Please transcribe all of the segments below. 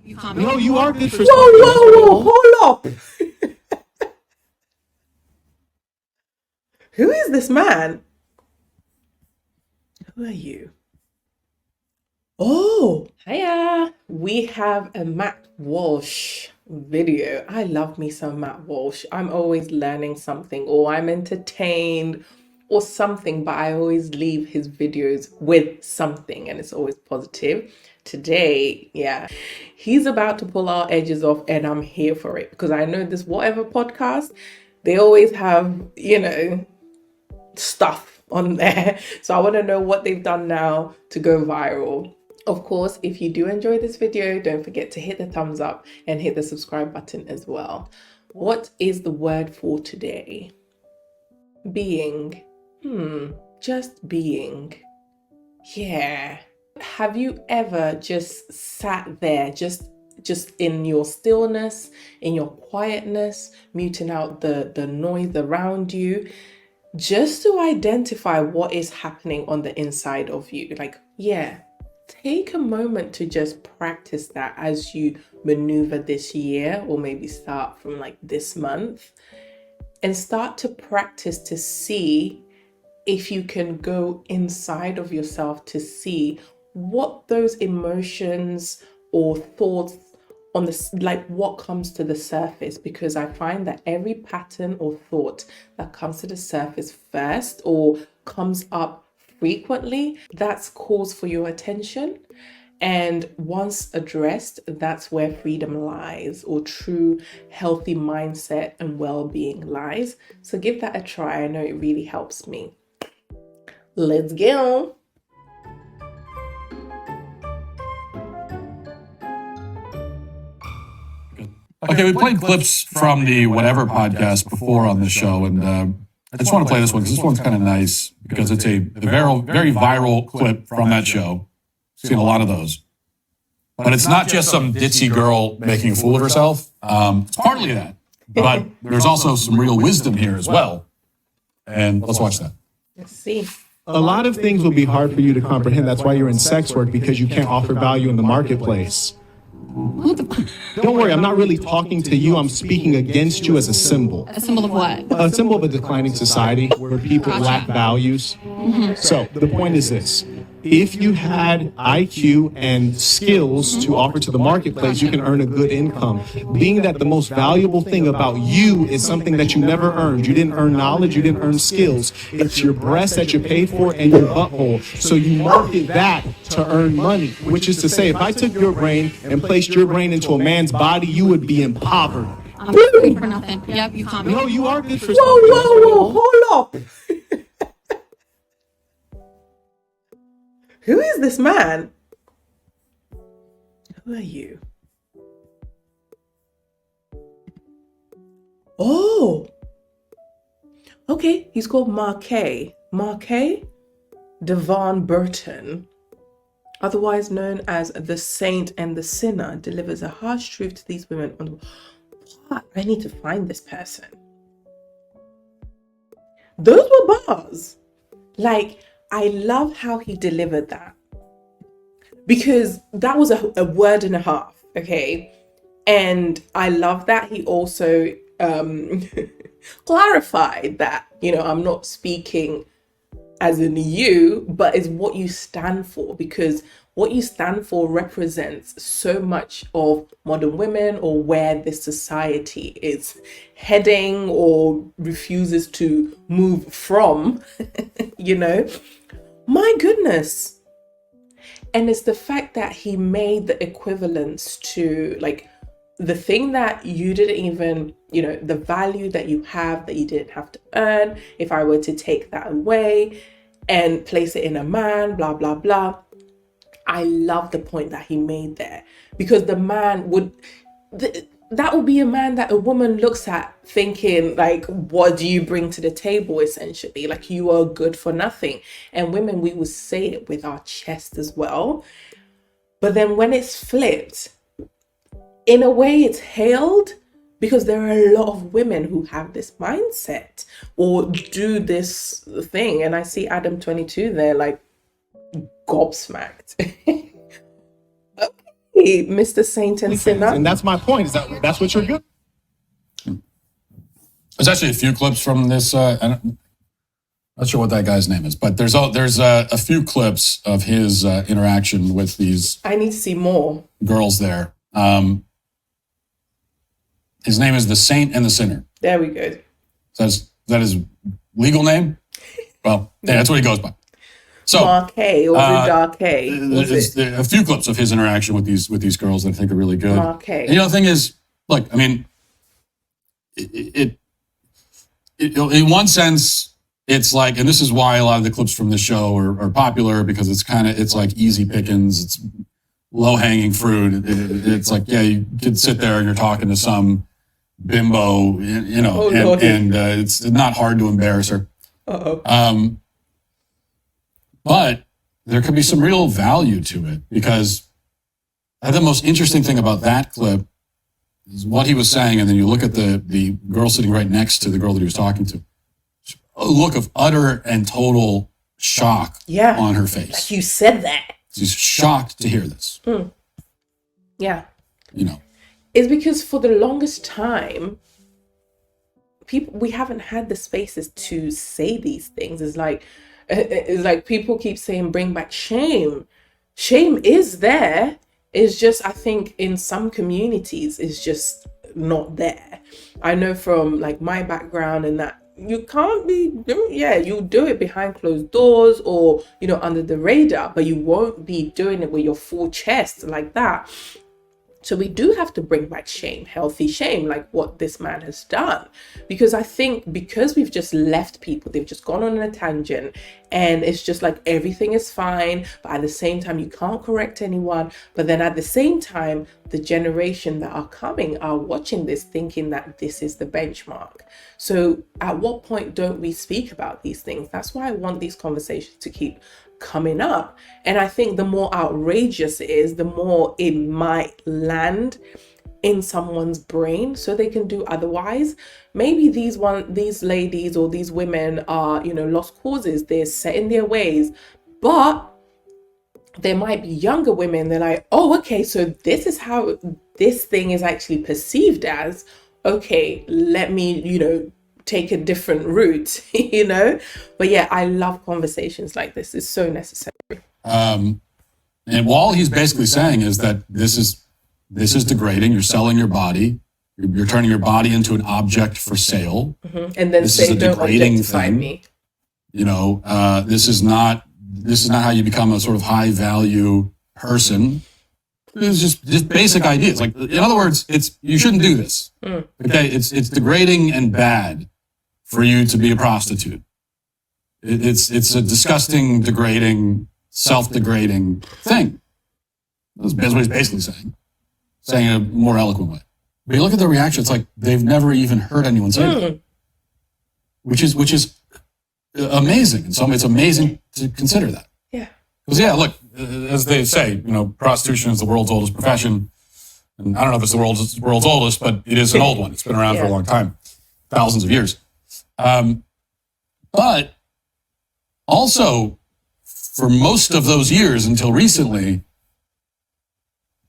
No, you are good for Whoa, something. whoa, whoa, hold up. Who is this man? Who are you? Oh, hiya. We have a Matt Walsh video. I love me some Matt Walsh. I'm always learning something or I'm entertained or something, but I always leave his videos with something and it's always positive. Today, yeah, he's about to pull our edges off and I'm here for it because I know this whatever podcast, they always have, stuff on there. So I want to know what they've done now to go viral. Of course, if you do enjoy this video, don't forget to hit the thumbs up and hit the subscribe button as well. What is the word for today? Being. Just being. Yeah. Have you ever just sat there, just in your stillness, in your quietness, muting out the noise around you, just to identify what is happening on the inside of you? Like, yeah, take a moment to just practice that as you maneuver this year, or maybe start from like this month, and start to practice to see if you can go inside of yourself to see what those emotions or thoughts on this, like what comes to the surface, because I find that every pattern or thought that comes to the surface first or comes up frequently, that's cause for your attention. And once addressed, that's where freedom lies, or true healthy mindset and well-being lies. So give that a try. I know it really helps me. Let's go. Okay, we played clips from the Whatever podcast before on the show, and I just want to play this one because this one's kind of nice because it's a very viral clip from that show. Seen a lot of those. But it's not just some ditzy girl making a fool of herself. It's partly that. But there's also some real wisdom here as well. And let's watch that. Let's see. A lot of things will be hard for you to comprehend. That's why you're in sex work, because you can't offer value in the marketplace. Don't worry, I'm not really talking to you. I'm speaking against you as a symbol. A symbol of what? A symbol of a declining society where people lack values. So the point is this. If you had IQ and skills to offer to the marketplace, you can earn a good income. Being that the most valuable thing about you is something that you never earned. You didn't earn knowledge, you didn't earn skills. It's your breast that you paid for and your butthole. So you market that to earn money, which is to say, if I took your brain and placed your brain into a man's body, you would be impoverished. I'm good for nothing. Yep, you caught me. No, you are good for Whoa, something. whoa, whoa, hold up. Who is this man? Who are you? Oh, okay. He's called Marquet Devon Burton, otherwise known as the Saint and the Sinner, delivers a harsh truth to these women on what? I need to find this person. Those were bars. Like, I love how he delivered that, because that was a word and a half, okay? And I love that he also clarified that, I'm not speaking as in you, but is what you stand for, because what you stand for represents so much of modern women, or where this society is heading or refuses to move from, My goodness. And it's the fact that he made the equivalence to, like, the thing that you didn't even, the value that you have that you didn't have to earn. If I were to take that away and place it in a man, blah, blah, blah. I love the point that he made there, because the man would, that would be a man that a woman looks at thinking, like, what do you bring to the table, essentially? Like, you are good for nothing. And women, we would say it with our chest as well. But then when it's flipped, in a way it's hailed, because there are a lot of women who have this mindset or do this thing. And I see Adam 22 there, like, gobsmacked. Hey, Mr. Saint and Sinner. And that's my point. Is that's what you're good? There's actually a few clips from this. Not sure what that guy's name is, but there's a few clips of his interaction with these I need to see more. girls there. His name is the Saint and the Sinner. There we go. Is that his legal name? Well, yeah, that's what he goes by. So Marquet or Darkay. there's a few clips of his interaction with these girls that I think are really good. Marquet. And, the thing is, look, I mean, it in one sense, it's like, and this is why a lot of the clips from the show are popular, because it's like easy pickings, it's low hanging fruit. It's like, yeah, you could sit there and you're talking to some bimbo, and it's not hard to embarrass her. Uh-oh. But there could be some real value to it, because I think the most interesting thing about that clip is what he was saying, and then you look at the girl sitting right next to the girl that he was talking to. A look of utter and total shock on her face. Like you said that. She's shocked to hear this. Yeah. It's because for the longest time, we haven't had the spaces to say these things. It's like people keep saying, bring back shame. Shame is there. It's just, I think in some communities, it's just not there. I know from like my background and that you can't be doing, you do it behind closed doors or, under the radar, but you won't be doing it with your full chest like that. So we do have to bring back shame, healthy shame, like what this man has done. Because I think because we've just left people, they've just gone on a tangent and it's just like everything is fine. But at the same time, you can't correct anyone. But then at the same time, the generation that are coming are watching this thinking that this is the benchmark. So at what point don't we speak about these things? That's why I want these conversations to keep coming up. And I think the more outrageous it is, the more it might land in someone's brain so they can do otherwise. Maybe these ladies or these women are, lost causes, they're set in their ways, but there might be younger women, they're like, oh, okay, so this is how this thing is actually perceived as. Okay, let me, take a different route, But yeah, I love conversations like this. It's so necessary. And all he's basically saying is that this is degrading. You're selling your body. You're turning your body into an object for sale. Mm-hmm. And then this say, is a don't degrading objectify thing. Me. This is not how you become a sort of high value person. It's just basic ideas. Like, in other words, you shouldn't do this. Okay, it's degrading and bad for you to be a prostitute. It's a disgusting, degrading, self-degrading thing. That's what he's basically saying in a more eloquent way. But you look at the reaction; it's like they've never even heard anyone say that, which is amazing. And so it's amazing to consider that. Yeah. Because look, as they say, prostitution is the world's oldest profession. And I don't know if it's the world's oldest, but it is an old one. It's been around for a long time, thousands of years. But also, for most of those years until recently,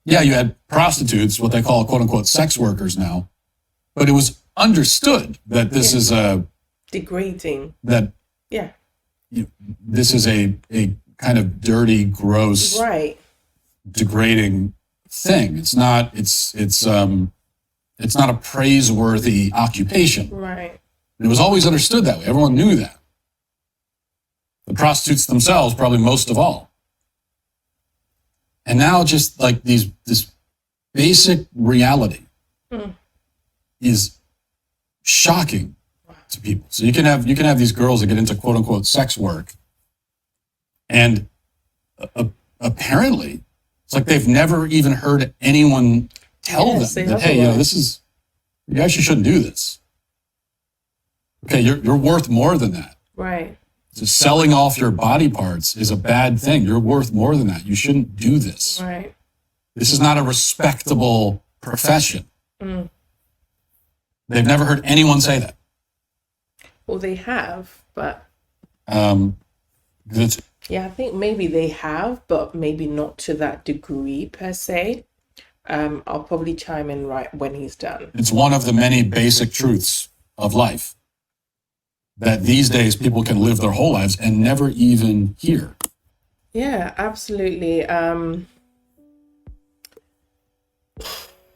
you had prostitutes, what they call quote unquote sex workers now, but it was understood that this is a degrading. This is a kind of dirty, gross, degrading thing. It's not a praiseworthy occupation. Right. It was always understood that way. Everyone knew that. The prostitutes themselves, probably most of all. And now just like this basic reality is shocking to people. So you can have these girls that get into quote unquote sex work, and apparently it's like they've never even heard anyone tell them that, hey, you actually shouldn't do this. Okay, you're worth more than that. Right. So selling off your body parts is a bad thing. You're worth more than that. You shouldn't do this. Right. This is not a respectable profession. They've never heard anyone say that. Well, they have, but I think maybe they have, but maybe not to that degree per se. I'll probably chime in right when he's done. It's one of the many basic truths of life that these days people can live their whole lives and never even hear. Yeah, absolutely.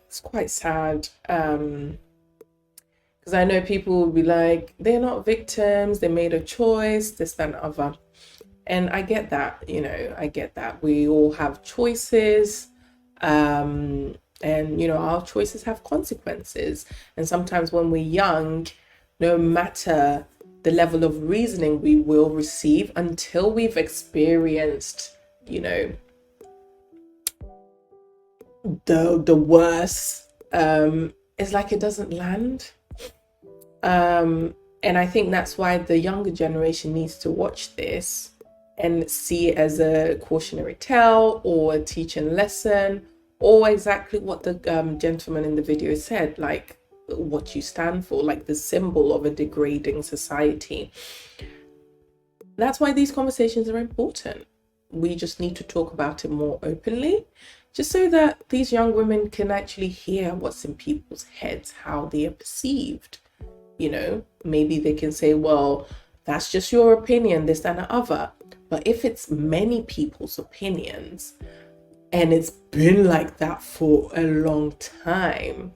It's quite sad. Because I know people will be like, they're not victims, they made a choice, this, that, and other. And I get that, I get that. We all have choices. And, our choices have consequences. And sometimes when we're young, no matter the level of reasoning we will receive until we've experienced, the worst, it's like it doesn't land. And I think that's why the younger generation needs to watch this and see it as a cautionary tale or a teaching lesson, or exactly what the gentleman in the video said, like what you stand for, like the symbol of a degrading society. That's why these conversations are important. We just need to talk about it more openly, just so that these young women can actually hear what's in people's heads, how they are perceived. Maybe they can say, well, that's just your opinion, this, that, and the other. But if it's many people's opinions and it's been like that for a long time,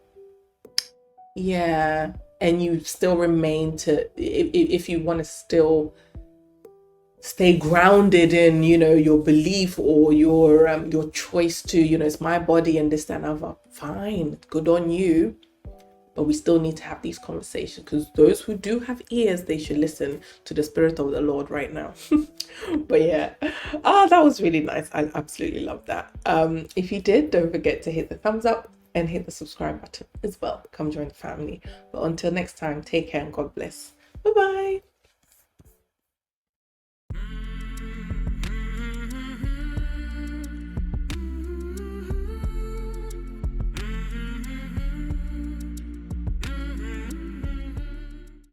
yeah, and you still remain if you want to still stay grounded in, your belief or your choice to, it's my body and this, that, and other, fine, good on you. But we still need to have these conversations, because those who do have ears, they should listen to the Spirit of the Lord right now. But yeah, that was really nice. I absolutely love that. If you did, don't forget to hit the thumbs up and hit the subscribe button as well. Come join the family. But until next time, take care and God bless. Bye-bye.